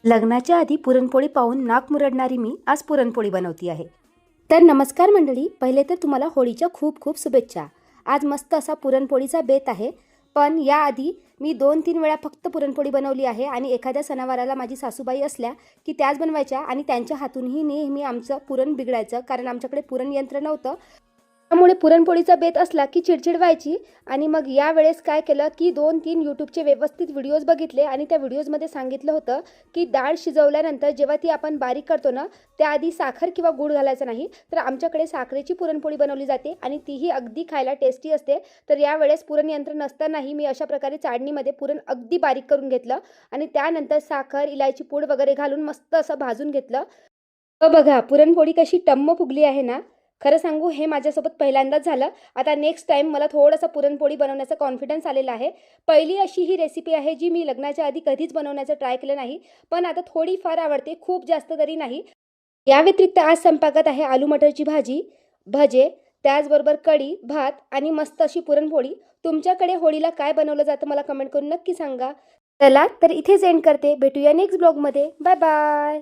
लग्नाच्या आधी पुरणपोळी पाहून नाक मुरडणारी मी आज पुरणपोळी बनवती आहे। तर नमस्कार मंडळी, पहिले तर तुम्हाला होळीच्या खूप खूप शुभेच्छा। आज मस्त असा पुरणपोळीचा बेत आहे, पण याआधी मी 2-3 वेळा फक्त पुरणपोळी बनवली आहे आणि एखाद्या सणावाराला माझी सासूबाई असल्या की त्याच बनवायच्या आणि त्यांच्या हातूनही नेहमी आमचं पुरण बिघडायचं, कारण आमच्याकडे पुरण यंत्र नव्हतं। त्यामुळे पुरणपोळीचा बेत असला की चिडचिड व्हायची आणि मग यावेळेस काय केलं की 2-3 यूट्यूबचे व्यवस्थित व्हिडिओज बघितले आणि त्या व्हिडिओजमध्ये सांगितलं होतं की डाळ शिजवल्यानंतर जेव्हा ती आपण बारीक करतो ना, त्याआधी साखर किंवा गूळ घालायचं नाही। तर आमच्याकडे साखरेची पुरणपोळी बनवली जाते आणि तीही अगदी खायला टेस्टी असते। तर यावेळेस पुरणयंत्र नसतानाही मी अशा प्रकारे चाळणीमध्ये पुरण अगदी बारीक करून घेतलं आणि त्यानंतर साखर, इलायची पूड वगैरे घालून मस्त असं भाजून घेतलं। बघा पुरणपोळी कशी टम्म फुगली आहे ना। खरं सांगू, हे माझ्यासोबत पहिल्यांदाच झालं। आता नेक्स्ट टाइम मला थोडासा पुरणपोळी बनवण्याचा कॉन्फिडन्स आलेला आहे। पहिली अशी ही रेसिपी आहे जी मी लग्नाच्या आधी कधीच बनवण्याचा ट्राय केलं नाही, पण आता थोडी फार आवडते, खूप जास्त तरी नाही। या व्यतिरिक्त आज स्वयंपाकात आहे आलू मटरची भाजी, भजे, त्याचबरोबर कढी, भात आणि मस्त अशी पुरणपोळी। तुमच्याकडे होळीला काय बनवलं जातं मला कमेंट करून नक्की सांगा। चला तर इथेच एंड करते, भेटूया नेक्स्ट ब्लॉगमध्ये। Bye bye.